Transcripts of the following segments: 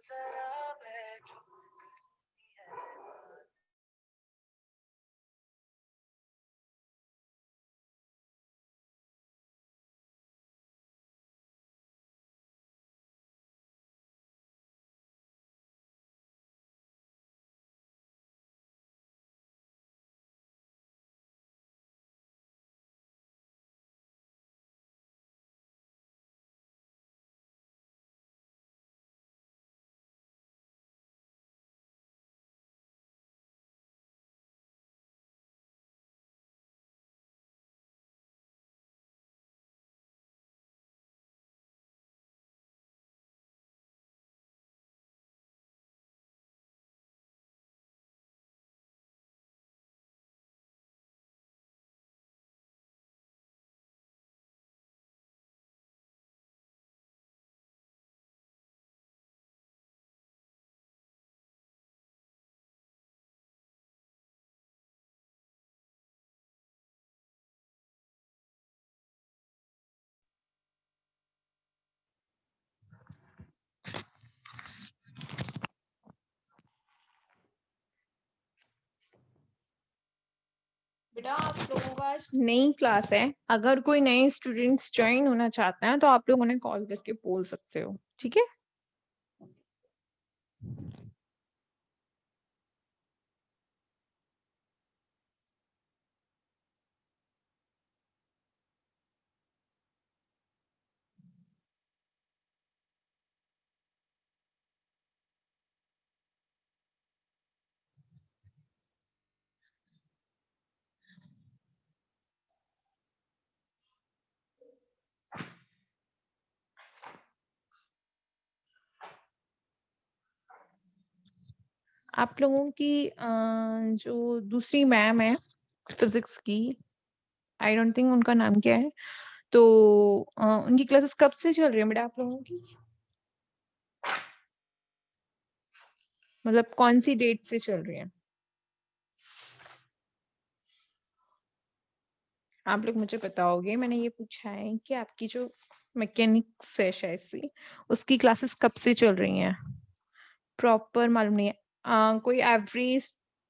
जरा बैठो करनी है बात। बेटा आप लोगों का आज नई क्लास है, अगर कोई नए स्टूडेंट्स ज्वाइन होना चाहते हैं तो आप लोग उन्हें कॉल करके बोल सकते हो, ठीक है। आप लोगों की जो दूसरी मैम है फिजिक्स की, आई डोंट थिंक उनका नाम क्या है, तो उनकी क्लासेस कब से चल रही है बेटा आप लोगों की? मतलब कौन सी डेट से चल रही है? आप लोग मुझे बताओगे। मैंने ये पूछा है कि आपकी जो मैकेनिक्स है शायद से, उसकी क्लासेस कब से चल रही हैं? प्रॉपर मालूम नहीं है। कोई एवरेज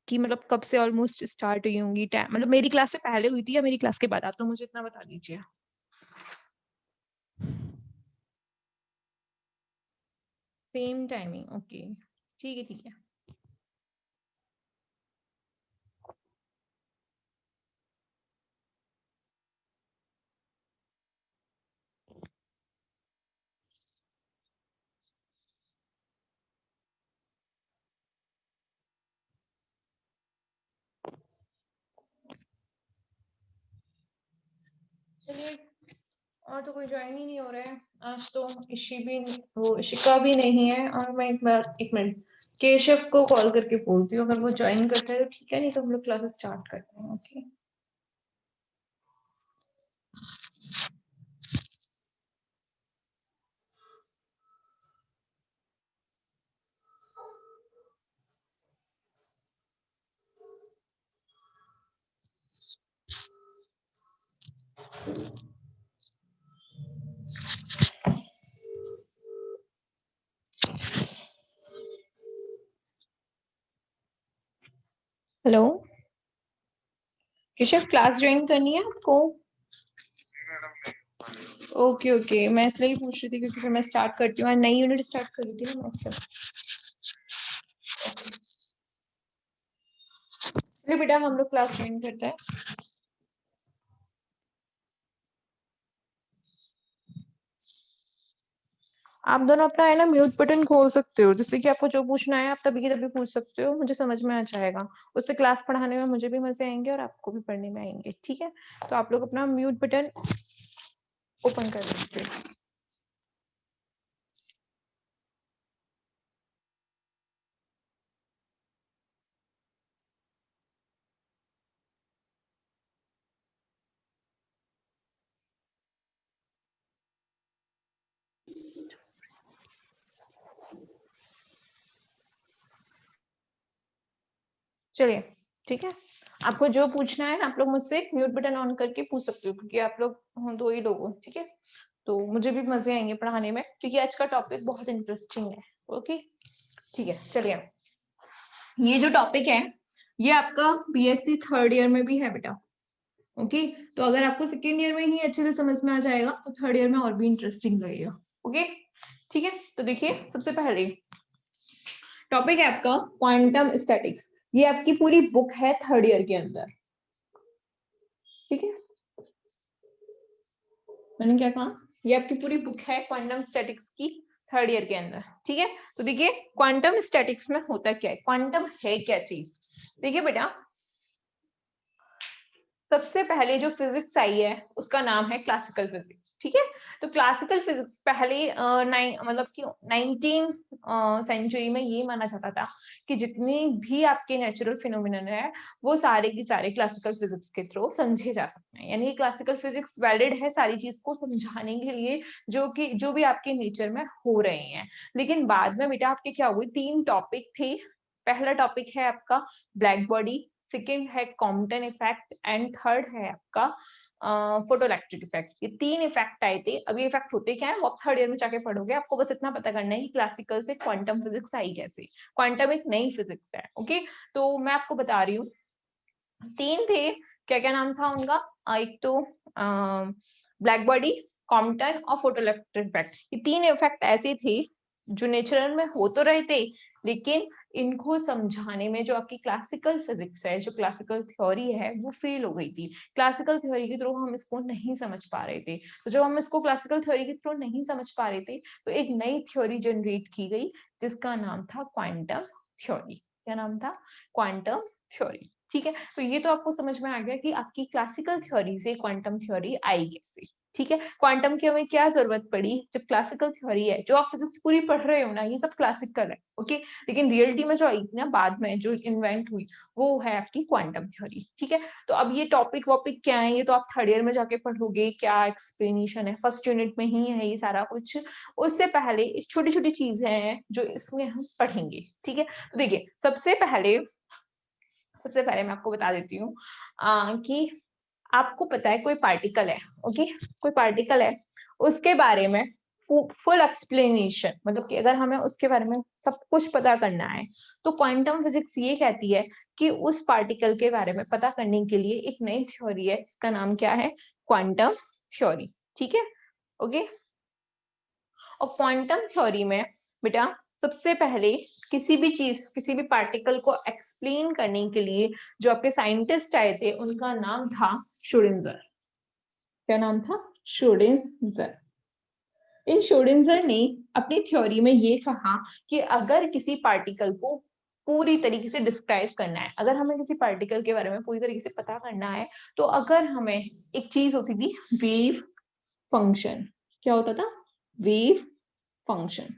की मतलब कब से ऑलमोस्ट स्टार्ट हुई होंगी टाइम, मतलब मेरी क्लास से पहले हुई थी या मेरी क्लास के बाद? आप तो मुझे इतना बता दीजिए। सेम टाइमिंग, ओके, ठीक है ठीक है। चलिए, और तो कोई ज्वाइन ही नहीं हो रहा है आज तो। वो इशिका भी नहीं है। और मैं एक बार, एक मिनट, केशव को कॉल करके बोलती हूँ, अगर वो ज्वाइन करता है तो ठीक है, नहीं तो हम लोग क्लासेस स्टार्ट करते हैं। Okay, hello Keshav, class join करनी है आपको? ओके ओके, मैं इसलिए ही पूछ रही थी क्योंकि फिर मैं स्टार्ट करती हूँ, नई यूनिट स्टार्ट कर रही थी ना, मतलब। चलिए बेटा, हम लोग क्लास ज्वाइन करते हैं। आप दोनों अपना है ना म्यूट बटन खोल सकते हो, जिससे कि आपको जो पूछना है आप तभी की तभी पूछ सकते हो, मुझे समझ में आ जाएगा। उससे क्लास पढ़ाने में मुझे भी मजे आएंगे और आपको भी पढ़ने में आएंगे, ठीक है। तो आप लोग अपना म्यूट बटन ओपन कर सकते हो। चलिए, ठीक है। आपको जो पूछना है आप लोग मुझसे म्यूट बटन ऑन करके पूछ सकते हो, क्योंकि आप लोग दो ही लोग हो, ठीक है। तो मुझे भी मजे आएंगे पढ़ाने में, क्योंकि आज का टॉपिक बहुत इंटरेस्टिंग है। ओके, ठीक है, चलिए ये जो टॉपिक है ये आपका बीएससी थर्ड ईयर में भी है बेटा। ओके, तो अगर आपको सेकेंड ईयर में ही अच्छे से समझ में आ जाएगा तो थर्ड ईयर में और भी इंटरेस्टिंग लगेगा। ओके, ठीक है, तो देखिए सबसे पहले टॉपिक है आपका क्वांटम स्टैटिक्स। ये आपकी पूरी बुक है थर्ड ईयर के अंदर। ठीक है, मैंने क्या कहा, ये आपकी पूरी बुक है क्वांटम स्टैटिक्स की थर्ड ईयर के अंदर। ठीक है, तो देखिए क्वांटम स्टैटिक्स में होता क्या है, क्वांटम है क्या चीज। देखिए बेटा, सबसे पहले जो फिजिक्स आई है उसका नाम है क्लासिकल फिजिक्स। ठीक है, तो क्लासिकल फिजिक्स पहले मतलब कि 19 सेंचुरी में ये माना जाता था कि जितनी भी आपके नेचुरल फिनोमिनन है वो सारे की सारे क्लासिकल फिजिक्स के थ्रू समझे जा सकते हैं। यानी क्लासिकल फिजिक्स वैलिड है सारी चीज को समझाने के लिए जो भी आपके नेचर में हो रहे हैं। लेकिन बाद में बेटा आपके क्या हुए, 3 टॉपिक थे। पहला टॉपिक है आपका ब्लैक बॉडी, सेकेंड है कॉम्पटन इफेक्ट एंड थर्ड है आपका फोटोइलेक्ट्रिक इफेक्ट। ये 3 इफेक्ट आए थे। अब ये इफेक्ट होते क्या है वो आप थर्ड ईयर में जाके पढ़ोगे। आपको बस इतना पता करना है कि क्लासिकल से क्वांटम फिजिक्स आई कैसे। क्वांटम एक नई फिजिक्स है। ओके, तो मैं आपको बता रही हूँ 3 थे। क्या क्या नाम था उनका, एक तो ब्लैक बॉडी, कॉम्पटन और फोटोइलेक्ट्रिक इफेक्ट। ये 3 इफेक्ट ऐसे थे जो नेचुरल में हो तो रहे थे, लेकिन इनको समझाने में जो आपकी क्लासिकल फिजिक्स है, जो क्लासिकल थ्योरी है वो फेल हो गई थी। क्लासिकल थ्योरी के थ्रू हम इसको नहीं समझ पा रहे थे। तो जब हम इसको क्लासिकल थ्योरी के थ्रू नहीं समझ पा रहे थे तो एक नई थ्योरी जनरेट की गई जिसका नाम था क्वांटम थ्योरी। क्या नाम था, क्वांटम थ्योरी। ठीक है, तो ये तो आपको समझ में आ गया कि आपकी क्लासिकल थ्योरी से क्वांटम थ्योरी आई कैसे। ठीक है, क्वांटम की हमें क्या जरूरत पड़ी जब क्लासिकल थ्योरी है। जो आप फिजिक्स पूरी पढ़ रहे हो ना ये सब क्लासिकल है। ओके, लेकिन रियलिटी में जो आई ना बाद में जो इन्वेंट हुई वो है आपकी क्वांटम थ्योरी। ठीक है, तो अब ये टॉपिक वॉपिक क्या है ये तो आप थर्ड ईयर में जाके पढ़ोगे, क्या एक्सप्लेनेशन है, फर्स्ट यूनिट में ही है ये सारा कुछ। उससे पहले एक छोटी छोटी चीजें हैं जो इसमें हम पढ़ेंगे। ठीक है, तो देखिए सबसे पहले मैं आपको बता देती हूँ कि आपको पता है कोई पार्टिकल है। ओके, कोई पार्टिकल है उसके बारे में फुल एक्सप्लेनेशन, मतलब कि अगर हमें उसके बारे में सब कुछ पता करना है तो क्वांटम फिजिक्स ये कहती है कि उस पार्टिकल के बारे में पता करने के लिए एक नई थ्योरी है जिसका नाम क्या है, क्वांटम थ्योरी। ठीक है, ओके, और क्वांटम थ्योरी में बेटा सबसे पहले किसी भी चीज, किसी भी पार्टिकल को एक्सप्लेन करने के लिए जो आपके साइंटिस्ट आए थे उनका नाम था श्रोडिंगर। क्या नाम था, श्रोडिंगर। इन श्रोडिंगर ने अपनी थ्योरी में ये कहा कि अगर किसी पार्टिकल को पूरी तरीके से डिस्क्राइब करना है, अगर हमें किसी पार्टिकल के बारे में पूरी तरीके से पता करना है तो अगर हमें एक चीज होती थी वेव फंक्शन। क्या होता था, वेव फंक्शन।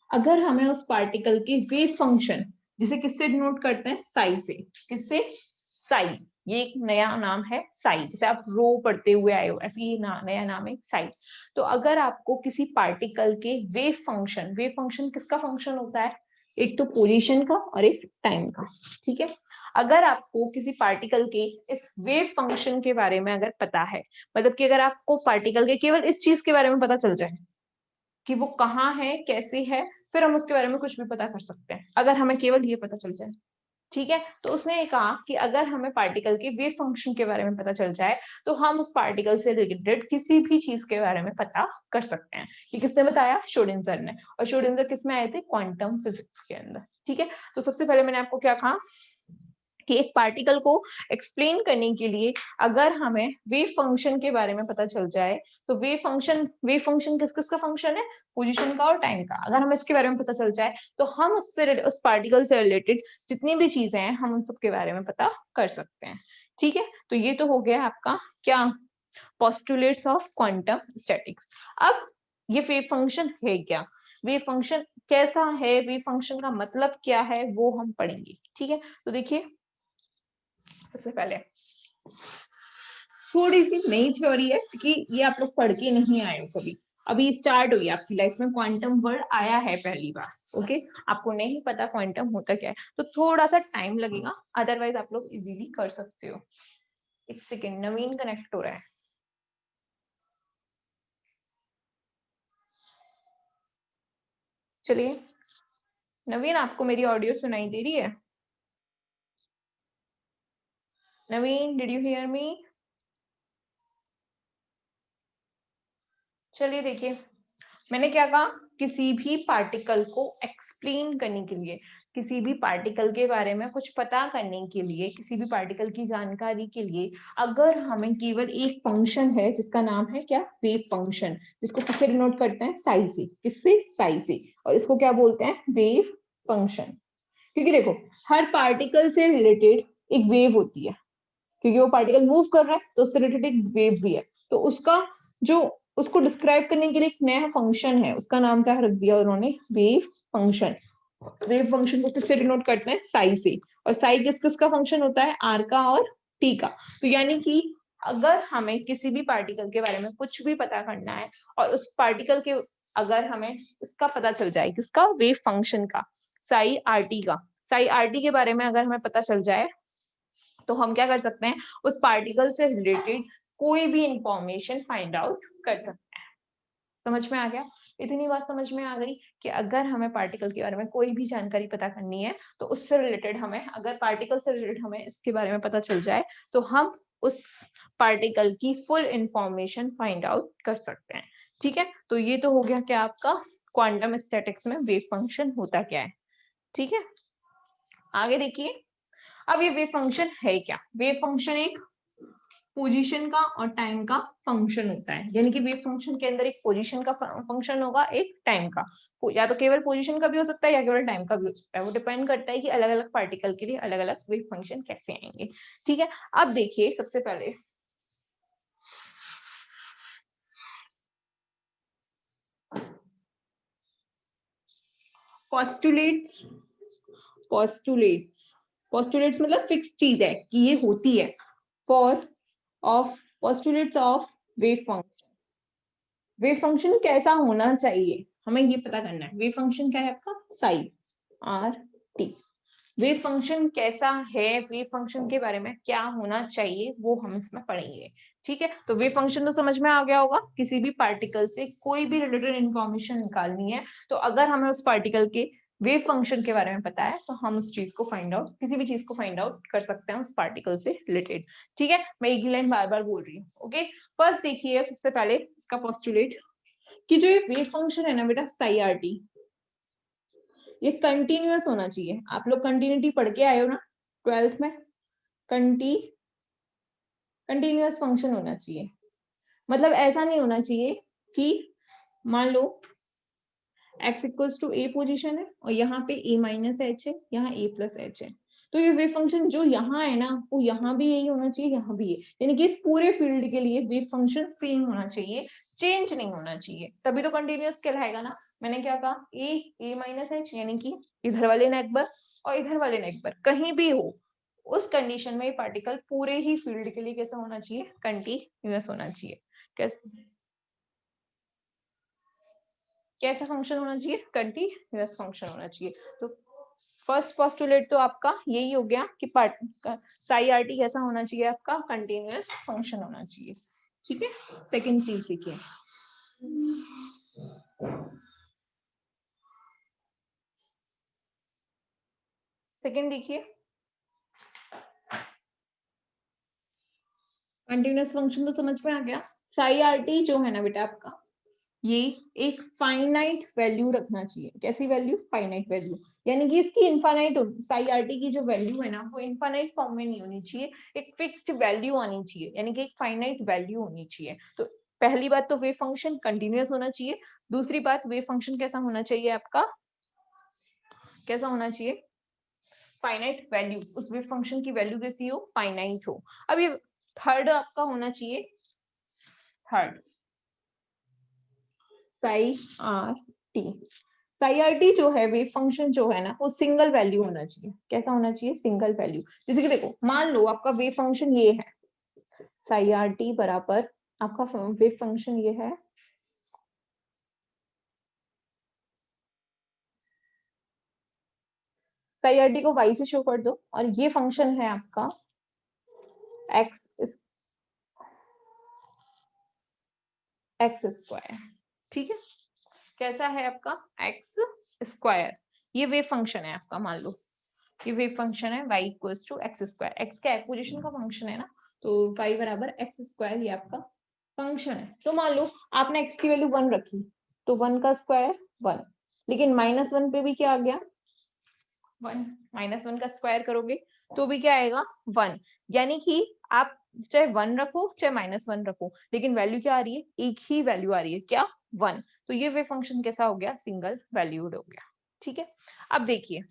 अगर हमें उस पार्टिकल के वेव फंक्शन, जिसे किससे डिनोट करते हैं, साई से। किससे, साई। ये एक नया नाम है साई, जैसे आप रो पढ़ते हुए आए हो ऐसे ही नया नाम है साई। तो अगर आपको किसी पार्टिकल के वेव फंक्शन किसका फंक्शन होता है, एक तो पोजीशन का और एक टाइम का। ठीक है, अगर आपको किसी पार्टिकल के इस वेव फंक्शन के बारे में अगर पता है, मतलब कि अगर आपको पार्टिकल के केवल इस चीज के बारे में पता चल जाए कि वो कहाँ है, कैसे है, फिर हम उसके बारे में कुछ भी पता कर सकते हैं अगर हमें केवल ये पता चल जाए। ठीक है, तो उसने ये कहा कि अगर हमें पार्टिकल के वेव फंक्शन के बारे में पता चल जाए तो हम उस पार्टिकल से रिलेटेड किसी भी चीज के बारे में पता कर सकते हैं। ये किसने बताया, श्रोडिंगर ने। और श्रोडिंगर किस में आए थे, क्वांटम फिजिक्स के अंदर। ठीक है, तो सबसे पहले मैंने आपको क्या कहा कि एक पार्टिकल को एक्सप्लेन करने के लिए अगर हमें वेव फंक्शन के बारे में पता चल जाए तो वेव फंक्शन किस किस का फंक्शन है, पोजीशन का और टाइम का। अगर हमें इसके बारे में पता चल जाए तो हम उससे उस पार्टिकल से रिलेटेड जितनी भी चीजें हैं हम उन सब के बारे में पता कर सकते हैं। ठीक है, तो ये तो हो गया आपका क्या, पोस्टुलेट्स ऑफ क्वांटम स्टैटिक्स। अब ये वेव फंक्शन है क्या, वेव फंक्शन कैसा है, वेव फंक्शन का मतलब क्या है वो हम पढ़ेंगे। ठीक है, तो देखिए सबसे पहले थोड़ी सी नई थ्योरी है क्योंकि ये आप लोग पढ़ के नहीं आए हो कभी, अभी स्टार्ट हुई आपकी लाइफ में, क्वांटम वर्ड आया है पहली बार। ओके, आपको नहीं पता क्वांटम होता क्या है तो थोड़ा सा टाइम लगेगा, अदरवाइज आप लोग इजीली कर सकते हो। एक सेकेंड, नवीन कनेक्ट हो रहा है। चलिए नवीन, आपको मेरी ऑडियो सुनाई दे रही है? नवीन, डिड यू हियर मी? चलिए देखिए, मैंने क्या कहा, किसी भी पार्टिकल को एक्सप्लेन करने के लिए, किसी भी पार्टिकल के बारे में कुछ पता करने के लिए, किसी भी पार्टिकल की जानकारी के लिए अगर हमें केवल एक फंक्शन है जिसका नाम है क्या, वेव फंक्शन, जिसको किससे डिनोट करते हैं, साई से। किससे? साई से। और इसको क्या बोलते हैं, वेव फंक्शन। क्योंकि देखो, हर पार्टिकल से रिलेटेड एक वेव होती है, क्योंकि वो पार्टिकल मूव कर रहा है तो उससे रिलेटेड एक वेव भी है। तो उसका जो, उसको डिस्क्राइब करने के लिए एक नया फंक्शन है, उसका नाम क्या रख दिया उन्होंने, वेव फंक्शन। वेव फंक्शन को किससे डिनोट करते हैं, साई से। और साई किस किस का फंक्शन होता है, आर का और टी का। तो यानी कि अगर हमें किसी भी पार्टिकल के बारे में कुछ भी पता करना है और उस पार्टिकल के, अगर हमें इसका पता चल जाए, किसका, वेव फंक्शन का, साई आर टी का, साई आर टी के बारे में अगर हमें पता चल जाए तो हम क्या कर सकते हैं, उस पार्टिकल से रिलेटेड कोई भी इंफॉर्मेशन फाइंड आउट कर सकते हैं। समझ में आ गया? इतनी बात समझ में आ गई कि अगर हमें पार्टिकल के बारे में कोई भी जानकारी पता करनी है तो उससे रिलेटेड हमें, अगर पार्टिकल से रिलेटेड हमें इसके बारे में पता चल जाए तो हम उस पार्टिकल की फुल इंफॉर्मेशन फाइंड आउट कर सकते हैं। ठीक है, तो ये तो हो गया क्या आपका, क्वांटम स्टैटिक्स में वेव फंक्शन होता क्या है। ठीक है, आगे देखिए। अब ये वेव फंक्शन है क्या, वेव फंक्शन एक पोजीशन का और टाइम का फंक्शन होता है। यानी कि वेव फंक्शन के अंदर एक पोजीशन का फंक्शन होगा, एक टाइम का। या तो केवल पोजीशन का भी हो सकता है या केवल टाइम का भी हो सकता है। वो डिपेंड करता है कि अलग अलग पार्टिकल के लिए अलग अलग वेव फंक्शन कैसे आएंगे। ठीक है, अब देखिए सबसे पहले पोस्टुलेट्स। पोस्टुलेट्स, पोस्टुलेट्स मतलब फिक्स चीज है कि ये होती है। For of postulates of wave function, wave function कैसा होना चाहिए हमें ये पता करना है। वेव फंक्शन क्या है आपका, Sai r T. Wave function कैसा है, वेव फंक्शन के बारे में क्या होना चाहिए वो हम इसमें पढ़ेंगे। ठीक है, तो वेव फंक्शन तो समझ में आ गया होगा, किसी भी पार्टिकल से कोई भी रिलेटेड इंफॉर्मेशन निकालनी है तो अगर हमें उस पार्टिकल के वेव फंक्शन के बारे में पता है तो हम उस चीज को फाइंड आउट, किसी भी चीज को फाइंड आउट कर सकते हैं उस पार्टिकल से रिलेटेड। ठीक है, मैं एक ही लाइन बार बार बोल रही हूँ। ओके, फर्स्ट देखिए सबसे पहले इसका पोस्टुलेट कि जो ये वेव फंक्शन है ना बेटा, साई आर टी, ये कंटिन्यूअस होना चाहिए। आप लोग कंटिन्यूटी पढ़ के आए हो ना 12th में, कंटिन्यूअस फंक्शन होना चाहिए। मतलब ऐसा नहीं होना चाहिए कि मान लो x equals to A position है और यहाँ पे a माइनस एच है, यहाँ a प्लस एच है, तो ये वेव फंक्शन जो यहाँ है ना वो यहाँ भी यही होना चाहिए, यहाँ भी ये। यानी कि इस पूरे फील्ड के लिए वेव फंक्शन सेम होना चाहिए, चेंज नहीं होना चाहिए, तभी तो कंटिन्यूअस कहलाएगा ना। मैंने क्या कहा, a माइनस एच, यानी कि इधर वाले नेक पर और इधर वाले नेक पर कहीं भी हो, उस कंडीशन में ये पार्टिकल पूरे ही फील्ड के लिए कैसा होना चाहिए, कंटिन्यूअस होना चाहिए। कैसे, कैसा फंक्शन होना चाहिए, कंटिन्यूअस फंक्शन होना चाहिए। तो फर्स्ट पोस्टुलेट तो आपका यही हो गया कि पार्ट साई आर टी कैसा होना चाहिए, आपका कंटिन्यूअस फंक्शन होना चाहिए। ठीक है, सेकंड चीज देखिए, सेकंड देखिए, कंटिन्यूअस फंक्शन तो समझ में आ गया। साई आर टी जो है ना बेटा आपका, ये एक फाइनाइट वैल्यू रखना चाहिए। कैसी वैल्यू, फाइनाइट वैल्यू। यानी कि इसकी इनफाइनाइट, साई आर टी की जो वैल्यू है ना वो इनफाइनाइट फॉर्म में नहीं होनी चाहिए, एक फिक्स्ड वैल्यू आनी चाहिए, यानी कि एक फाइनाइट वैल्यू होनी चाहिए। तो पहली बात तो वेव फंक्शन कंटिन्यूअस होना चाहिए। दूसरी बात, वेव फंक्शन कैसा होना चाहिए आपका, कैसा होना चाहिए, फाइनाइट वैल्यू, उस वेव फंक्शन की वैल्यू कैसी हो, फाइनाइट हो। अब ये थर्ड आपका होना चाहिए, third Sai r T. Sai r T जो है वेव फंक्शन जो है ना वो सिंगल वैल्यू होना चाहिए। कैसा होना चाहिए, सिंगल वैल्यू। जैसे कि देखो, मान लो आपका वेव फंक्शन ये है, साई आर टी बराबर आपका वेव फंक्शन ये है, साई आर टी को y से शो कर दो और ये फंक्शन है आपका एक्स, एक्स स्क्वायर। ठीक है, कैसा है आपका एक्स स्क्वायर। ये वेव फंक्शन है आपका, मान लो ये वेव फंक्शन है y equals to x square, x क्या है, पोजीशन का फंक्शन है ना, तो y बराबर एक्स स्क्वायर ये आपका फंक्शन है। तो मान लो आपने x की वैल्यू 1 रखी, तो 1 का स्क्वायर 1, लेकिन -1 पे भी क्या आ गया 1, -1 का स्क्वायर करोगे तो भी क्या आएगा 1, यानी कि आप चाहे 1 रखो चाहे -1 रखो, लेकिन वैल्यू क्या आ रही है, एक ही वैल्यू आ रही है, क्या 1। तो ये वेव फंक्शन कैसा हो गया, सिंगल वैल्यूड हो गया। ठीक है, अब देखिए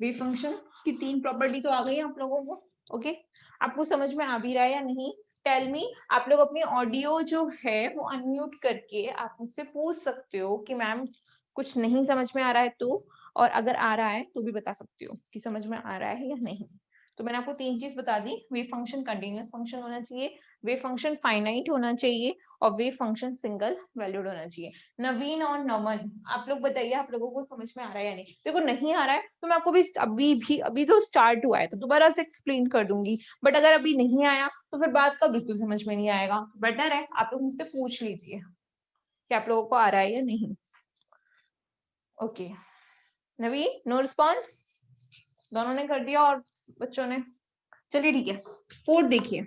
वेव फंक्शन की 3 प्रॉपर्टी तो आ गई आप लोगों को। ओके, आपको समझ में आ भी रहा है या नहीं, टेल मी। आप लोग अपनी ऑडियो जो है वो अनम्यूट करके आप मुझसे पूछ सकते हो कि मैम कुछ नहीं समझ में आ रहा है तो, और अगर आ रहा है तो भी बता सकते हो कि समझ में आ रहा है या नहीं। तो मैंने आपको 3 चीज बता दी, वेव फंक्शन कंटिन्यूअस फंक्शन होना चाहिए, वेव फंक्शन फाइनाइट होना चाहिए, और वेव फंक्शन सिंगल वैल्यूड होना चाहिए। नवीन और नमन, आप लोग बताइए आप लोगों को समझ में आ रहा है या नहीं। देखो नहीं आ रहा है तो मैं आपको भी अभी तो स्टार्ट हुआ है तो दोबारा से एक्सप्लेन कर दूंगी, बट अगर अभी नहीं आया तो फिर बात का बिल्कुल समझ में नहीं आएगा। बेटर है आप लोग मुझसे पूछ लीजिए कि आप लोगों को आ रहा है या नहीं। ओके, नवीन नो रिस्पॉन्स, दोनों ने कर दिया और बच्चों ने, चलिए ठीक है। 4 देखिए,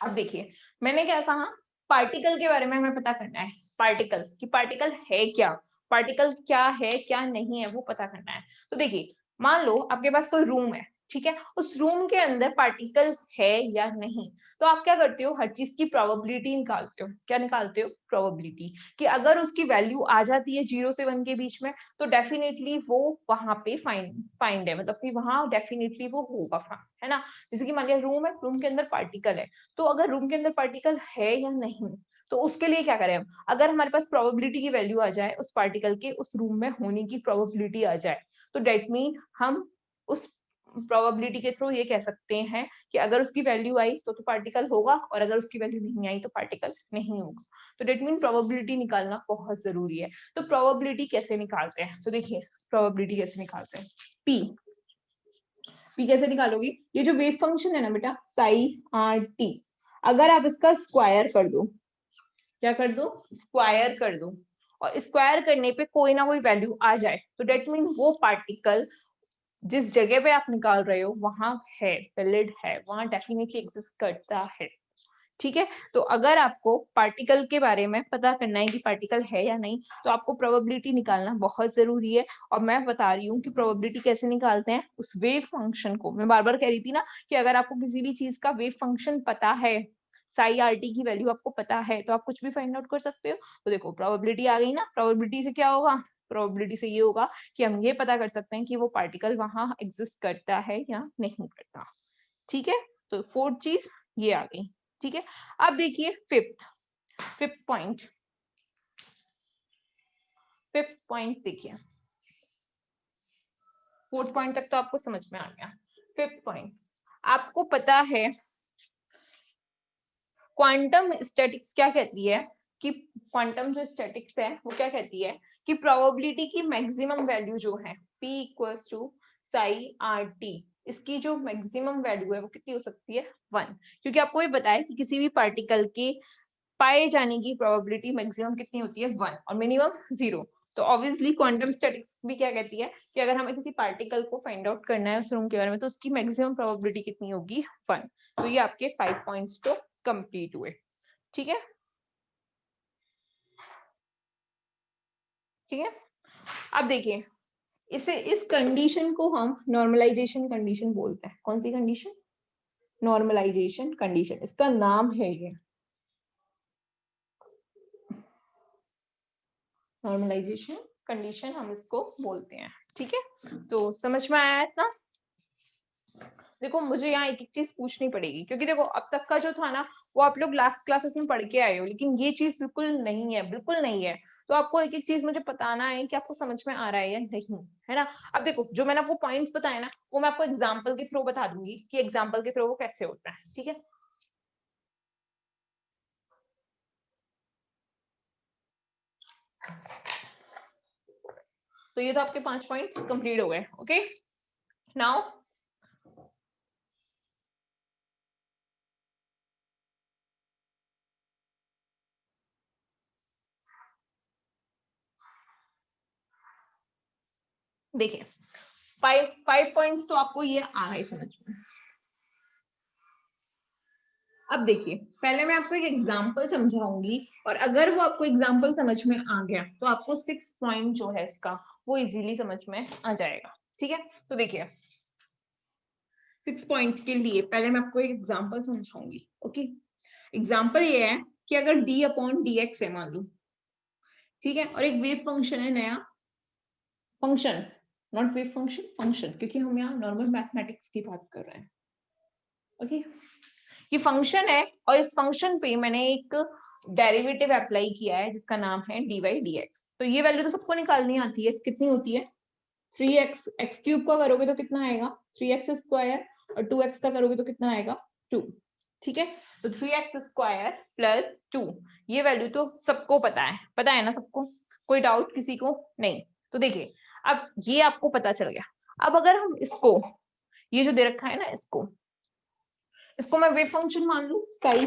अब देखिए मैंने क्या कहा, पार्टिकल के बारे में हमें पता करना है, पार्टिकल कि पार्टिकल है क्या, पार्टिकल क्या है क्या नहीं है वो पता करना है। तो देखिए मान लो आपके पास कोई रूम है, ठीक है, उस रूम के अंदर पार्टिकल है या नहीं, तो आप क्या करते हो, हर चीज की प्रोबेबिलिटी निकालते हो। क्या निकालते हो, प्रोबेबिलिटी, कि अगर उसकी वैल्यू आ जाती है 0 से 1 के बीच में तो डेफिनेटली वो वहां पे फाइंड है, मतलब कि वहां डेफिनेटली वो होगा, है ना। जैसे कि मान लिया रूम है, रूम के अंदर पार्टिकल है, तो अगर रूम के अंदर पार्टिकल है या नहीं, तो उसके लिए क्या करें हम, अगर हमारे पास प्रोबेबिलिटी की वैल्यू आ जाए, उस पार्टिकल के उस रूम में होने की प्रोबेबिलिटी आ जाए, तो डेट मीन हम उस प्रोबेबिलिटी के थ्रू ये कह सकते हैं कि अगर उसकी वैल्यू आई तो पार्टिकल होगा, और अगर उसकी वैल्यू नहीं आई तो पार्टिकल नहीं होगा। तो डेट मीन प्रोबेबिलिटी निकालना बहुत जरूरी है। तो प्रोबेबिलिटी कैसे निकालते हैं, तो देखिए प्रोबेबिलिटी कैसे निकालते हैं, पी कैसे निकालोगे, ये जो वेव फंक्शन है ना बेटा साई आर टी, अगर आप इसका स्क्वायर कर दो, क्या कर दो, स्क्वायर कर दो, और स्क्वायर करने पे कोई ना कोई वैल्यू आ जाए, तो डेट मीन वो पार्टिकल जिस जगह पे आप निकाल रहे हो वहां है, वैलिड है, वहां डेफिनेटली एग्जिस्ट करता है। ठीक है, तो अगर आपको पार्टिकल के बारे में पता करना है कि पार्टिकल है या नहीं, तो आपको प्रोबेबिलिटी निकालना बहुत जरूरी है। और मैं बता रही हूँ कि प्रोबेबिलिटी कैसे निकालते हैं, उस वेव फंक्शन को, मैं बार बार कह रही थी ना कि अगर आपको किसी भी चीज का वेव फंक्शन पता है, साई आर टी की वैल्यू आपको पता है, तो आप कुछ भी फाइंड आउट कर सकते हो। तो देखो प्रोबेबिलिटी आ गई ना, प्रोबेबिलिटी से क्या होगा, प्रोबेबिलिटी से ये होगा कि हम ये पता कर सकते हैं कि वो पार्टिकल वहां एग्जिस्ट करता है या नहीं करता। ठीक है, तो 4th चीज ये आ गई। ठीक है, अब देखिए फिफ्थ पॉइंट, देखिए 4th पॉइंट तक तो आपको समझ में आ गया। 5th पॉइंट, आपको पता है क्वांटम स्टैटिक्स क्या कहती है, कि क्वांटम जो स्टैटिक्स है वो क्या कहती है कि प्रोबेबिलिटी की मैक्सिमम वैल्यू जो है P equals to psi r t, इसकी जो मैक्सिमम वैल्यू है वो कितनी हो सकती है 1, क्योंकि आपको ये बताया कि किसी भी पार्टिकल के पाए जाने की प्रोबेबिलिटी मैक्सिमम कितनी होती है 1 और मिनिमम 0। तो ऑब्वियसली क्वांटम स्टैटिक्स भी क्या कहती है कि अगर हमें किसी पार्टिकल को फाइंड आउट करना है उस रूम के बारे में, तो उसकी मैक्सिमम प्रोबेबिलिटी कितनी होगी 1। तो ये आपके 5 पॉइंट्स तो कंप्लीट हुए। ठीक है, ठीक है, अब देखिए इस कंडीशन को हम नॉर्मलाइजेशन कंडीशन बोलते हैं। कौन सी कंडीशन, नॉर्मलाइजेशन कंडीशन, इसका नाम है ये नॉर्मलाइजेशन कंडीशन, हम इसको बोलते हैं। ठीक है, तो समझ में आया इतना। देखो मुझे यहाँ एक एक चीज पूछनी पड़ेगी, क्योंकि देखो अब तक का जो था ना वो आप लोग लास्ट क्लासेस में पढ़ के आए हो, लेकिन ये चीज बिल्कुल नहीं है, बिल्कुल नहीं है। तो आपको एक एक चीज मुझे बताना है कि आपको समझ में आ रहा है या नहीं, है ना। अब देखो जो मैंने आपको पॉइंट्स बताए ना वो मैं आपको एग्जाम्पल के थ्रू बता दूंगी कि एग्जाम्पल के थ्रू वो कैसे होता है। ठीक है, तो ये तो आपके 5 पॉइंट्स कंप्लीट हो गए। ओके, नाउ देखिए 5 पॉइंट्स तो आपको ये आ गए समझ में। अब देखिए पहले मैं आपको एक एग्जांपल समझाऊंगी और अगर वो आपको एग्जांपल समझ में आ गया तो आपको 6 पॉइंट जो है इसका वो इजीली समझ में आ जाएगा। ठीक है, तो देखिए 6 पॉइंट के लिए पहले मैं आपको एक एग्जांपल समझाऊंगी। ओके, एग्जांपल ये है कि अगर d अपॉन dx है मान लो, ठीक है, और एक वेव फंक्शन है नया function, not wave function, function, क्योंकि हम यहाँ नॉर्मल मैथमेटिक्स की बात कर रहे हैं। ओके, ये फंक्शन है और इस फंक्शन पे मैंने एक डेरिवेटिव अप्लाई किया है जिसका नाम है dy dx। तो ये वैल्यू तो सबको निकालनी आती है, कितनी होती है 3x, x क्यूब का करोगे तो कितना आएगा 3x स्क्वायर, और 2x का करोगे तो कितना आएगा 2। ठीक है, तो 3x स्क्वायर प्लस 2, ये वैल्यू तो सबको पता है ना सबको, कोई डाउट किसी को नहीं। तो देखिए अब ये आपको पता चल गया। अब अगर हम इसको, ये जो दे रखा है ना, इसको मैं वेव फंक्शन मान लू साई,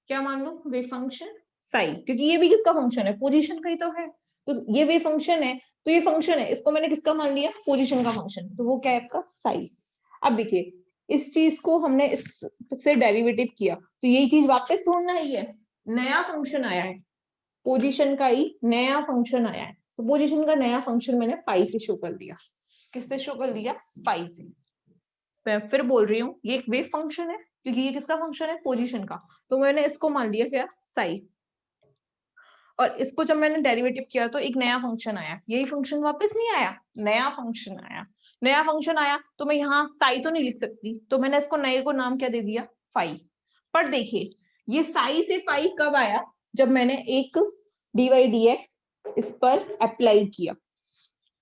क्या मान लू वेव फंक्शन साई, क्योंकि ये भी किसका फंक्शन है पोजीशन का ही तो है। तो ये वेव फंक्शन है, तो ये फंक्शन है, इसको मैंने किसका मान लिया पोजीशन का फंक्शन, तो वो क्या है आपका साई। अब देखिए इस चीज को हमने इससे डेरिवेटिव किया तो यही चीज वापस ढूंढना ही है, नया फंक्शन आया है, पोजीशन का ही नया फंक्शन आया है, तो पोजीशन का नया फंक्शन मैंने फाई से शो कर दिया। किससे शो कर दिया फाई से। मैं फिर बोल रही हूँ ये एक वेव फंक्शन है क्योंकि ये किसका फंक्शन है पोजीशन का, तो मैंने इसको मान लिया क्या साई, और इसको जब मैंने डेरिवेटिव किया तो एक नया फंक्शन आया, यही फंक्शन वापस नहीं आया, नया फंक्शन आया। नया फंक्शन आया तो मैं यहाँ साई तो नहीं लिख सकती, तो मैंने इसको नए को नाम क्या दे दिया फाई। पर देखिए ये साई से फाई कब आया, जब मैंने एक dy dx इस पर अप्लाई किया,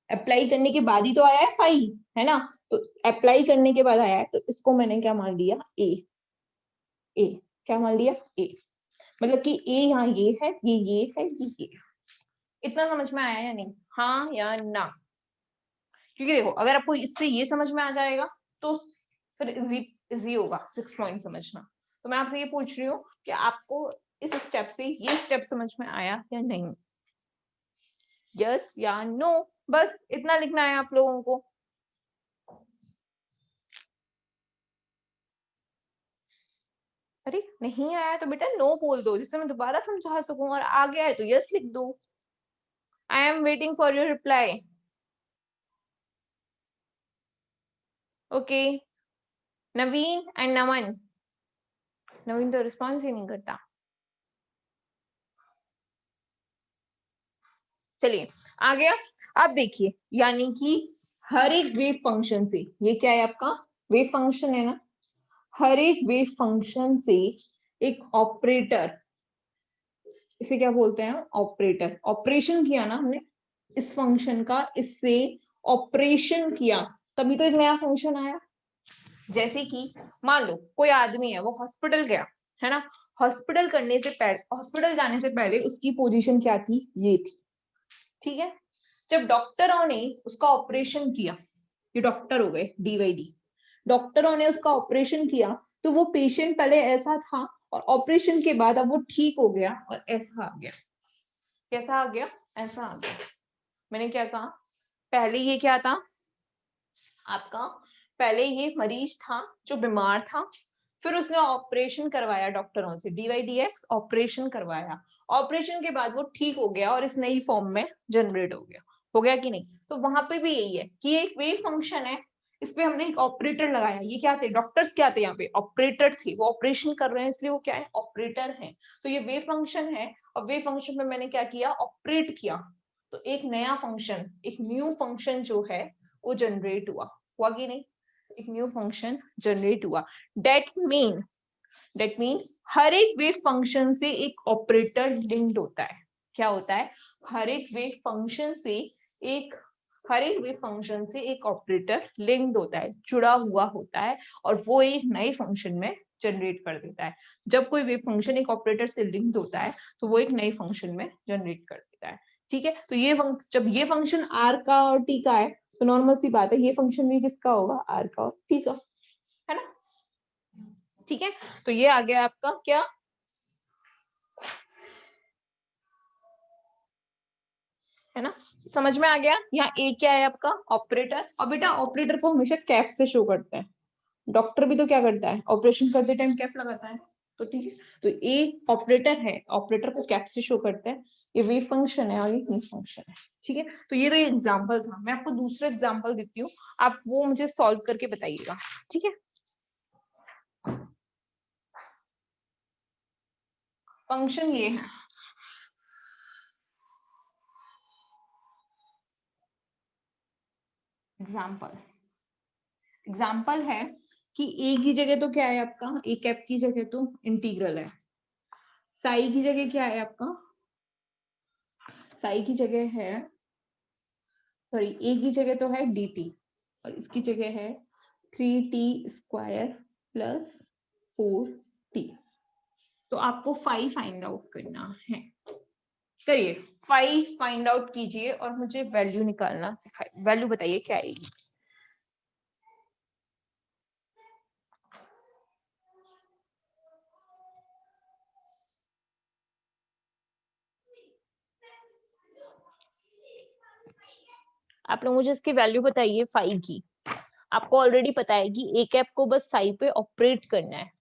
अप्लाई करने के बाद ही तो आया है फाई, है ना, तो अप्लाई करने के बाद आया है, तो इसको मैंने क्या मान लिया ए, क्या मान लिया ए, मतलब कि ए यहाँ ये है, ये है, ये। इतना समझ में आया या नहीं, हाँ या ना। क्योंकि देखो अगर आपको इससे ये समझ में आ जाएगा तो फिर इजी इजी होगा 6 पॉइंट समझना। तो मैं आपसे ये पूछ रही हूँ कि आपको इस स्टेप से ये स्टेप समझ में आया या नहीं, यस या नो, बस इतना लिखना है आप लोगों को। अरे नहीं आया तो बेटा नो बोल दो जिससे मैं दोबारा समझा सकूं, और आ गया है तो यस लिख दो। I am waiting for your reply. Okay, Naveen and Naman, Naveen तो रिस्पॉन्स ही नहीं करता। चलिए आ गया। अब देखिए यानी कि हर एक वेव फंक्शन से, ये क्या है आपका वेव फंक्शन है ना, हर एक वेव फंक्शन से एक ऑपरेटर, इसे क्या बोलते हैं ऑपरेटर, ऑपरेशन किया ना हमने इस फंक्शन का, इससे ऑपरेशन किया तभी तो एक नया फंक्शन आया। जैसे कि मान लो कोई आदमी है वो हॉस्पिटल गया, है ना, हॉस्पिटल करने से पहले, हॉस्पिटल जाने से पहले उसकी पोजीशन क्या थी ये थी, ठीक है। जब डॉक्टरों ने उसका ऑपरेशन किया, ये डॉक्टर हो गए डीवाईडी, डॉक्टरों ने उसका ऑपरेशन किया तो वो पेशेंट पहले ऐसा था और ऑपरेशन के बाद अब वो ठीक हो गया और ऐसा आ गया, कैसा आ गया ऐसा आ गया। मैंने क्या कहा, पहले ये क्या था आपका, पहले ये मरीज था जो बीमार था, फिर उसने ऑपरेशन करवाया डॉक्टरों से, डीवाईडीएक्स ऑपरेशन करवाया, ऑपरेशन के बाद वो ठीक हो गया और इस नई फॉर्म में जनरेट हो गया कि नहीं। तो वहां पे भी यही है कि ये एक वेव फंक्शन है, इस पे हमने एक ऑपरेटर लगाया, ये क्या थे डॉक्टर्स, क्या थे यहाँ पे ऑपरेटर थे, वो ऑपरेशन कर रहे हैं इसलिए वो क्या है ऑपरेटर है। तो ये वेव फंक्शन है और वेव फंक्शन में मैंने क्या किया ऑपरेट किया, तो एक नया फंक्शन, एक न्यू फंक्शन जो है वो जनरेट हुआ कि नहीं, एक न्यू फंक्शन जनरेट हुआ। दैट मीन हर एक वेव फंक्शन से एक ऑपरेटर लिंक्ड होता है। क्या होता है, हर एक वेव फंक्शन से एक, हर एक वेव फंक्शन से एक ऑपरेटर लिंक्ड होता है, जुड़ा हुआ होता है, और वो एक नए फंक्शन में जनरेट कर देता है। जब कोई वेव फंक्शन एक ऑपरेटर से लिंक्ड होता है तो वो एक नए फंक्शन में जनरेट कर देता है। ठीक है, तो ये जब ये फंक्शन आर का और टी का है तो नॉर्मल सी बात है ये फंक्शन भी किसका होगा आर का और टी का, है ना। ठीक है, तो ये आ गया आपका क्या, है ना? समझ में आ गया? यहाँ ए क्या है आपका? ऑपरेटर। और बेटा ऑपरेटर को हमेशा कैप से शो करते हैं। डॉक्टर भी तो क्या करता है? ऑपरेशन करते टाइम कैप लगाता है। तो ठीक है, तो ए ऑपरेटर है, ऑपरेटर को कैप से शो करता है। ये वेव फंक्शन है और ये हीट फंक्शन है। ठीक है, तो ये तो एग्जांपल था। मैं आपको दूसरा एग्जांपल देती हूँ, आप वो मुझे सॉल्व करके बताइएगा। ठीक है, फंक्शन ये है, एग्जाम्पल एग्जाम्पल है कि ए की जगह तो क्या है आपका? ए कैप की जगह तो इंटीग्रल है। साई की जगह क्या है आपका? साई की जगह है, सॉरी ए की जगह तो है dt, और इसकी जगह है 3t² प्लस 4t। तो आपको फाई फाइंड आउट करना है। करिए, फाई फाइंड आउट कीजिए और मुझे वैल्यू निकालना सिखाइए। वैल्यू बताइए क्या आएगी? आप लोग मुझे इसकी वैल्यू बताइए फाई की। आपको ऑलरेडी पता है कि ए कैप को बस साई पे ऑपरेट करना है।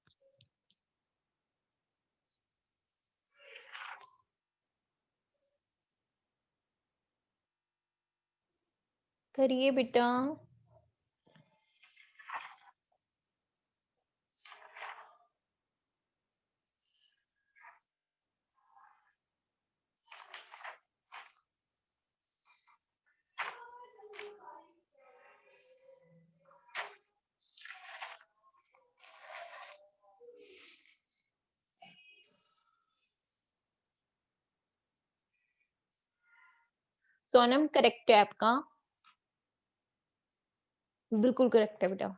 करिए बेटा। सोनम करेक्ट है आपका, बिल्कुल करेक्ट है बेटा।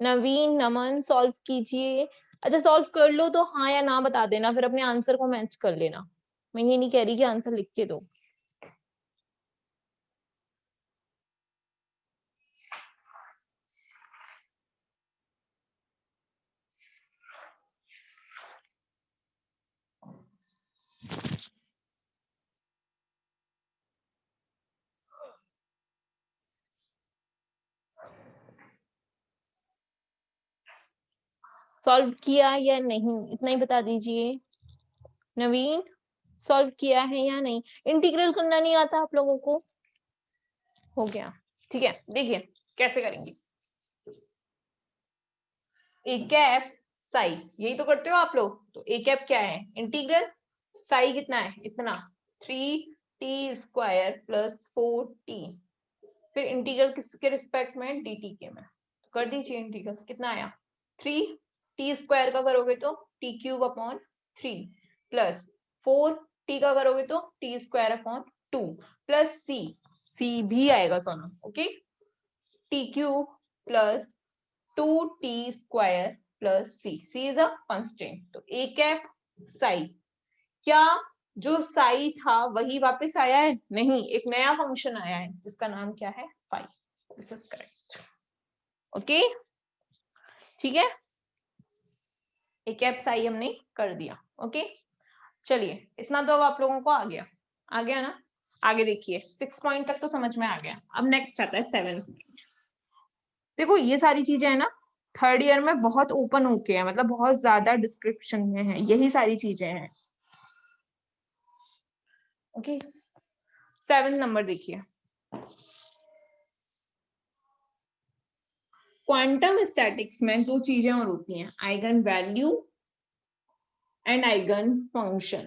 नवीन, नमन सॉल्व कीजिए। अच्छा सॉल्व कर लो तो हाँ या ना बता देना, फिर अपने आंसर को मैच कर लेना। मैं ये नहीं कह रही कि आंसर लिख के दो। सॉल्व किया या नहीं इतना ही बता दीजिए। नवीन, सॉल्व किया है या नहीं? इंटीग्रल करना नहीं आता आप लोगों को? हो गया, ठीक है। देखिए कैसे करेंगे। ए कैप साई, यही तो करते हो आप लोग। तो ए कैप क्या है? इंटीग्रल। साई कितना है? इतना, 3t² प्लस 4t। फिर इंटीग्रल किसके रिस्पेक्ट में? dt के में। तो कर दीजिए इंटीग्रल। कितना आया? 3t² का करोगे तो t³ अपॉन 3 प्लस 4t का करोगे तो t² अपॉन 2 प्लस c भी आएगा सोना। Okay, t³ plus 2t² plus c is a constant. तो ए कैप साई, क्या जो साई था वही वापस आया है? नहीं, एक नया फंक्शन आया है जिसका नाम क्या है? Phi. This is correct. Okay, ठीक है, एक कैप साई हमने कर दिया। ओके, चलिए इतना तो अब आप लोगों को आ गया ना? आगे देखिए, 6 पॉइंट तक तो समझ में आ गया। अब नेक्स्ट आता है 7। देखो ये सारी चीजें है ना, थर्ड ईयर में बहुत ओपन होके है, मतलब बहुत ज्यादा डिस्क्रिप्शन में है, यही सारी चीजें हैं। ओके, 7 नंबर देखिए। क्वांटम स्टैटिक्स में दो चीजें और होती हैं, eigen value and eigen function.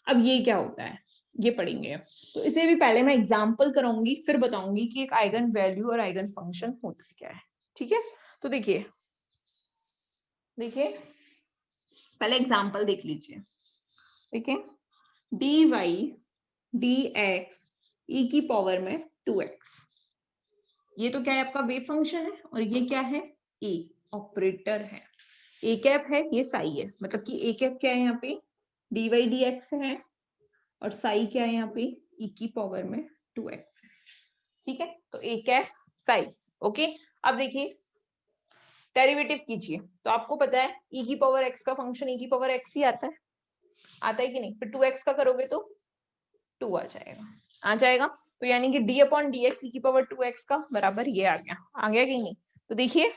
अब ये क्या होता है ये पढ़ेंगे। तो इसे भी पहले मैं एग्जांपल कराऊंगी, फिर बताऊंगी कि एक आइगन वैल्यू और आइगन फंक्शन होता क्या है। ठीक है, तो देखिए देखिए पहले एग्जांपल देख लीजिए। देखिए, dy dx e की पावर में 2x, ये तो क्या है आपका? वेव फंक्शन है। और ये क्या है? ए ऑपरेटर है। ए कैप है, ये साई है, मतलब कि ए कैप क्या है यहाँ पे? dy dx है, और साई क्या है यहाँ पे? e की पावर में 2x है। ठीक है, तो ए कैप साई। ओके, अब देखिए डेरिवेटिव कीजिए। तो आपको पता है e की पावर x का फंक्शन e की पावर x ही आता है कि नहीं? फिर 2x का करोगे तो 2 आ जाएगा। तो यानी कि d अपॉन डी एक्स ई की पावर 2x का बराबर ये आ गया कि नहीं? तो देखिए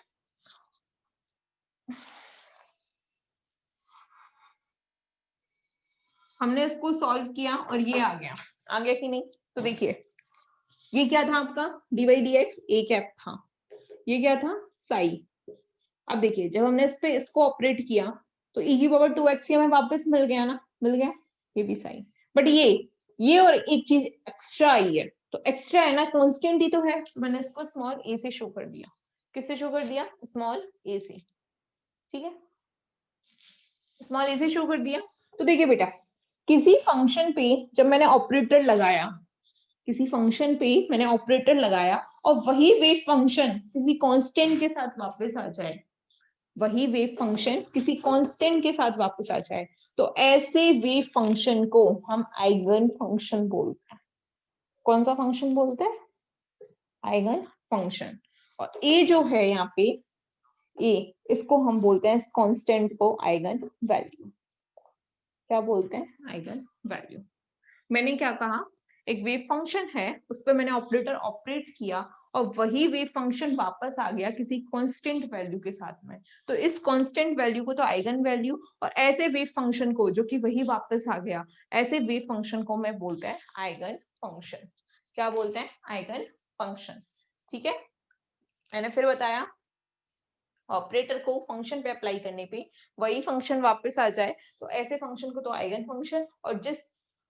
हमने इसको सॉल्व किया और ये आ गया कि नहीं? तो देखिए ये क्या था आपका D Y D x A cap था, ये क्या था साई। अब देखिए जब हमने इस पे इसको ऑपरेट किया तो e की पावर 2x हमें वापस मिल गया ना, मिल गया, ये भी साइन। बट ये और एक चीज एक्स्ट्रा आई है, तो एक्स्ट्रा है ना, कांस्टेंट ही तो है, मैंने इसको स्मॉल ए से शो कर दिया। किससे शो कर दिया? स्मॉल ए से, ठीक है, स्मॉल ए से शो कर दिया। तो देखिए बेटा किसी फंक्शन पे जब मैंने ऑपरेटर लगाया, किसी फंक्शन पे मैंने ऑपरेटर लगाया और वही वेव फंक्शन किसी कांस्टेंट के साथ वापस आ जाए, वही वेव फंक्शन किसी कांस्टेंट के साथ वापस आ जाए, तो ऐसे वेव फंक्शन को हम आइगन फंक्शन बोलते हैं। कौन सा फंक्शन बोलते हैं? Eigen function. और ए जो है यहाँ पे ए, इसको हम बोलते हैं इस कांस्टेंट को आइगन वैल्यू। क्या बोलते हैं? Eigen value. मैंने क्या कहा, एक वेव फंक्शन है, उस पर मैंने ऑपरेटर ऑपरेट किया और वही वेव फंक्शन वापस आ गया किसी कांस्टेंट वैल्यू के साथ में, तो इस कांस्टेंट वैल्यू को तो आइगन वैल्यू, और ऐसे वेव फंक्शन को जो कि वही वापस आ गया, ऐसे वेव फंक्शन को मैं बोलते हैं आइगन फंक्शन। क्या बोलते हैं? Eigen function. ठीक है, मैंने फिर बताया ऑपरेटर को फंक्शन पे अप्लाई करने पे वही फंक्शन वापस आ जाए, तो ऐसे फंक्शन को तो आइगन फंक्शन, और जिस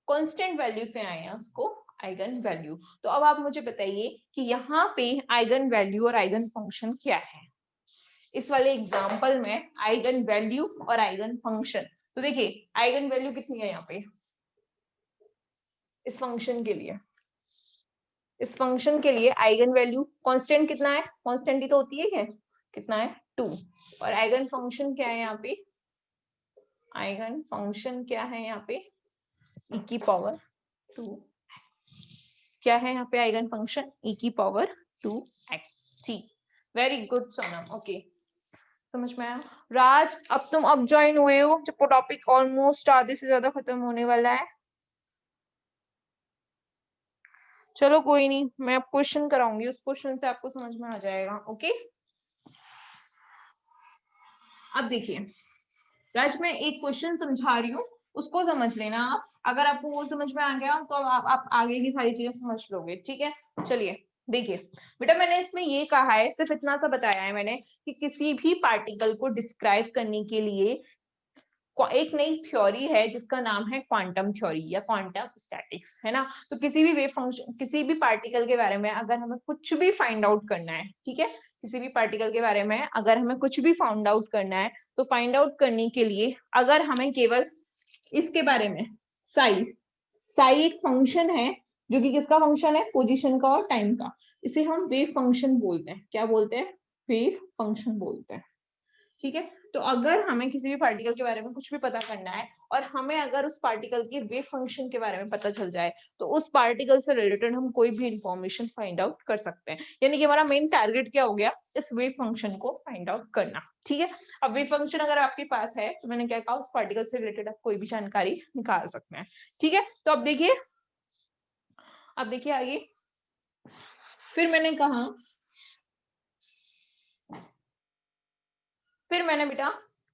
कांस्टेंट वैल्यू से आए हैं उसको आइगन वैल्यू। तो अब आप मुझे बताइए कि यहाँ पे आइगन वैल्यू और आइगन फंक्शन क्या है। इस वाले एग्जांपल में आइगन वैल्यू और आइगन फंक्शन, तो देखिए आइगन वैल्यू कितनी है यहाँ पे इस फंक्शन के लिए, इस फंक्शन के लिए आइगन वैल्यू कांस्टेंट कितना है, कांस्टेंट ही तो होती है, कितना है 2, और आइगन फंक्शन क्या है यहाँ पे, आइगन फंक्शन क्या है यहाँ पे e की पावर 2, क्या है यहाँ पे आइगन फंक्शन e की पावर 2x। ठीक, वेरी गुड सोनम, ओके समझ में आया। राज अब तुम अब ज्वाइन हुए हो जब टॉपिक ऑलमोस्ट आधे से ज्यादा खत्म होने वाला है। चलो कोई नहीं, मैं अब क्वेश्चन कराऊंगी, उस क्वेश्चन से आपको समझ में आ जाएगा। ओके अब देखिए राज मैं एक क्वेश्चन समझा रही हूँ, उसको समझ लेना आप, अगर आपको वो समझ में आ गया तो आप आगे की सारी चीजें समझ लोगे। ठीक है, चलिए देखिए बेटा मैंने इसमें ये कहा है, सिर्फ इतना सा बताया है मैंने कि किसी भी पार्टिकल को डिस्क्राइब करने के लिए एक नई थ्योरी है जिसका नाम है क्वांटम थ्योरी या क्वांटम स्टैटिक्स, है ना। तो किसी भी वेव फंक्शन, किसी भी पार्टिकल के बारे में अगर हमें कुछ भी फाइंड आउट करना है, ठीक है, किसी भी पार्टिकल के बारे में अगर हमें कुछ भी फाइंड आउट करना है, तो फाइंड आउट करने के लिए अगर हमें केवल इसके बारे में साई, साई एक फंक्शन है जो कि किसका फंक्शन है, पोजीशन का और टाइम का, इसे हम वेव फंक्शन बोलते हैं। क्या बोलते हैं? वेव फंक्शन बोलते हैं। ठीक है, तो अगर हमें किसी भी पार्टिकल के बारे में कुछ भी पता करना है और हमें अगर उस पार्टिकल के वेव फंक्शन के बारे में पता चल जाए, तो उस पार्टिकल से रिलेटेड हम कोई भी इंफॉर्मेशन फाइंड आउट कर सकते हैं। यानी कि हमारा मेन टारगेट क्या हो गया, इस वेव फंक्शन को फाइंड आउट करना। ठीक है, अब वेव फंक्शन अगर आपके पास है तो मैंने क्या कहा, उस पार्टिकल से रिलेटेड आप कोई भी जानकारी निकाल सकते हैं। ठीक है, तो अब देखिए, अब देखिए आगे फिर मैंने कहा, फिर मैंने बेटा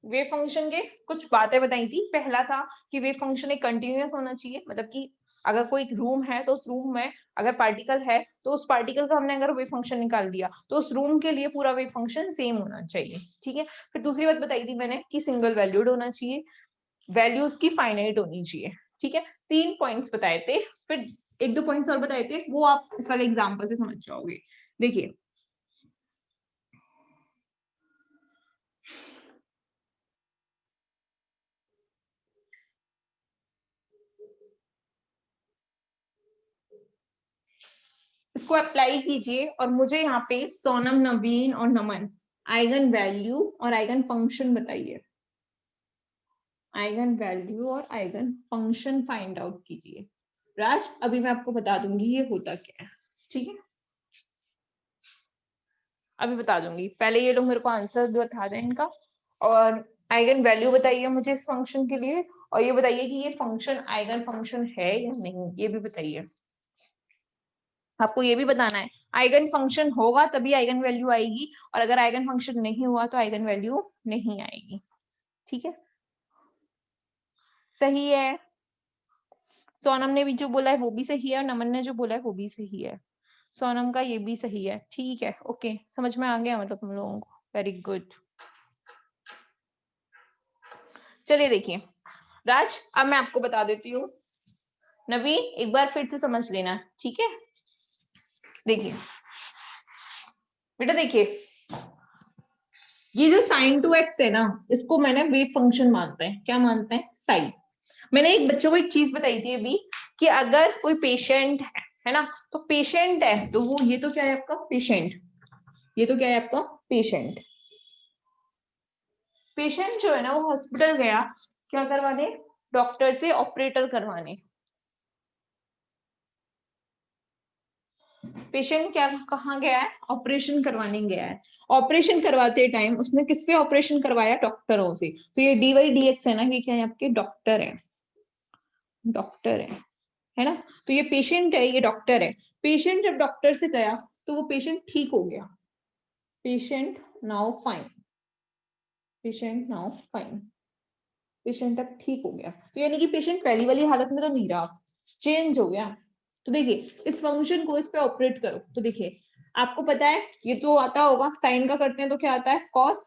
वेव फंक्शन के कुछ बातें बताई थी। पहला था कि वेव फंक्शन एक कंटिन्यूअस होना चाहिए, मतलब कि अगर कोई रूम है तो उस रूम में अगर पार्टिकल है तो उस पार्टिकल का हमने अगर वेव फंक्शन निकाल दिया तो उस रूम के लिए पूरा वेव फंक्शन सेम होना चाहिए। ठीक है, फिर दूसरी बात बताई थी मैंने कि सिंगल वैल्यूड होना चाहिए, वैल्यूज की फाइनाइट होनी चाहिए। ठीक है, 3 पॉइंट्स बताए थे, फिर एक दो पॉइंट्स और बताए थे, वो आप इस वाले एग्जाम्पल से समझ जाओगे। देखिए इसको अप्लाई कीजिए और मुझे यहाँ पे सोनम, नवीन और नमन आइगन वैल्यू और आइगन फंक्शन बताइए, आइगन वैल्यू और आइगन फंक्शन फाइंड आउट कीजिए। राज अभी मैं आपको बता दूंगी ये होता क्या है। ठीक है, अभी बता दूंगी, पहले ये लोग मेरे को आंसर बता दें इनका, और आइगन वैल्यू बताइए मुझे इस फंक्शन के लिए, और ये बताइए कि ये फंक्शन आइगन फंक्शन है या नहीं, ये भी बताइए। आपको ये भी बताना है, आइगन फंक्शन होगा तभी आइगन वैल्यू आएगी, और अगर आइगन फंक्शन नहीं हुआ तो आइगन वैल्यू नहीं आएगी। ठीक है, सही है। सोनम ने भी जो बोला है वो भी सही है, और नमन ने जो बोला है वो भी सही है। सोनम का ये भी सही है। ठीक है, ओके, समझ में आ गया मतलब तुम लोगों को। Very good. चलिए देखिए राज, अब मैं आपको बता देती हूँ। नवी एक बार फिर से समझ लेना, ठीक है। देखिए बेटा, देखिए ये जो sin 2x है ना, इसको मैंने वेव फंक्शन मानते हैं। क्या मानते हैं? साइन। मैंने एक बच्चों को एक चीज बताई थी अभी, कि अगर कोई पेशेंट है ना, तो पेशेंट है तो वो, ये तो क्या है आपका पेशेंट, ये तो क्या है आपका पेशेंट। पेशेंट जो है ना वो हॉस्पिटल गया क्या करवाने? डॉक्टर से ऑपरेटर करवाने। पेशेंट क्या कहाँ गया है? ऑपरेशन करवाने गया है। ऑपरेशन करवाते टाइम उसने किससे ऑपरेशन करवाया? डॉक्टरों से। तो ये dy/dx है ना, ये क्या है आपके? डॉक्टर है, डॉक्टर है ना। तो ये पेशेंट है, ये डॉक्टर है। पेशेंट जब डॉक्टर से गया तो वो पेशेंट ठीक हो गया। Patient now fine, patient now fine, patient अब ठीक हो गया। तो यानी कि पेशेंट पहली वाली हालत में तो नहीं रहा, चेंज हो गया। तो देखिए इस फंक्शन को इस पे ऑपरेट करो तो देखिए आपको पता है ये तो आता होगा, साइन का करते हैं तो क्या आता है? cos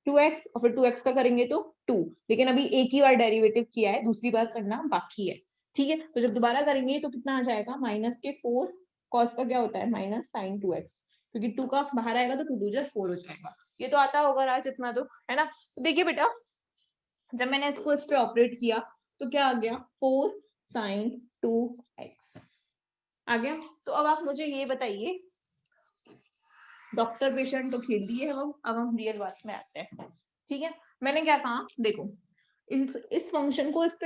2x, और फिर 2x का करेंगे तो 2। लेकिन अभी एक ही बार डेरिवेटिव किया है, दूसरी बार करना बाकी है। ठीक है, तो जब दोबारा करेंगे तो कितना आ जाएगा? -4 cos का क्या होता है? -sin 2x, क्योंकि 2 का बाहर आएगा तो 2 2 4 हो जाएगा। ये तो आता होगा राज इतना तो, है ना। तो देखिए बेटा, जब मैंने इसको इस पे ऑपरेट किया तो क्या आ गया? 4 sin 2x आ गया। तो अब आप मुझे ये बताइए, डॉक्टर पेशेंट तो खेल दिए हम, अब हम रियल बात में आते हैं। ठीक है, मैंने क्या कहा? देखो इस फंक्शन को इस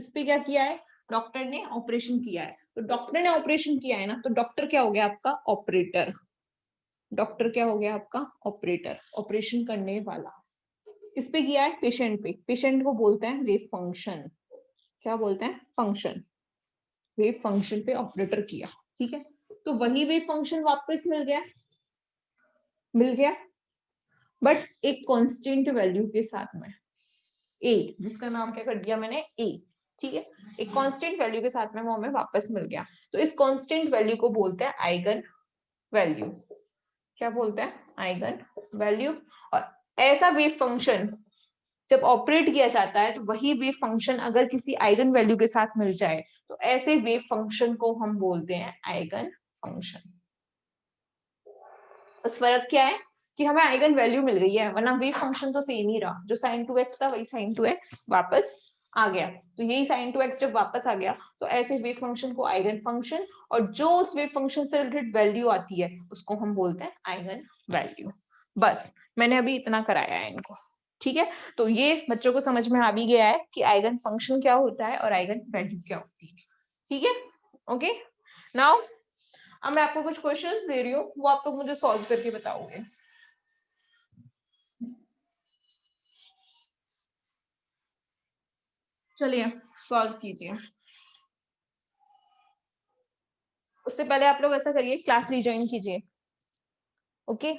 पे क्या किया है? डॉक्टर ने ऑपरेशन किया है। तो डॉक्टर ने ऑपरेशन किया है ना, तो डॉक्टर क्या हो गया आपका? ऑपरेटर। डॉक्टर क्या हो गया आपका? ऑपरेटर, ऑपरेशन करने वाला। किस पे किया है? पेशेंट पे। पेशेंट को बोलते हैं वेव फंक्शन। क्या बोलते हैं? फंक्शन। वेव फंक्शन पे ऑपरेटर किया। ठीक है, तो वही वेव फंक्शन वापस मिल गया, मिल गया, बट एक कांस्टेंट वैल्यू के साथ में, ए, जिसका नाम क्या कर दिया मैंने? ए। ठीक है, एक कांस्टेंट वैल्यू के साथ में वो हमें वापस मिल गया। तो इस कांस्टेंट वैल्यू को बोलते हैं आइगन वैल्यू। क्या बोलते हैं? Eigen value. और ऐसा वेव फंक्शन जब ऑपरेट किया जाता है तो वही वेव फंक्शन अगर किसी आइगन वैल्यू के साथ मिल जाए तो ऐसे वेव फंक्शन को हम बोलते हैं आइगन फंक्शन। बस फर्क क्या है कि हमें आइगन वैल्यू मिल गई है, वरना वेव फंक्शन तो सेम ही रहा। जो sin 2x था वही sin 2x वापस आ गया। तो यही sin 2x जब वापस आ गया तो ऐसे वेव फंक्शन को आइगन फंक्शन, और जो उस वेव फंक्शन से रिलेटेड वैल्यू आती है उसको हम बोलते हैं आइगन वैल्यू। बस मैंने अभी इतना कराया है इनको। ठीक है, तो ये बच्चों को समझ में आ भी गया है कि आइगन फंक्शन क्या होता है और आइगन वैल्यू क्या होती है। ठीक है, ओके। नाउ अब मैं आपको कुछ क्वेश्चंस दे रही हूँ, वो आप लोग मुझे सॉल्व करके बताओगे। चलिए सॉल्व कीजिए। उससे पहले आप लोग ऐसा करिए, क्लास रिज्वाइन कीजिए। ओके,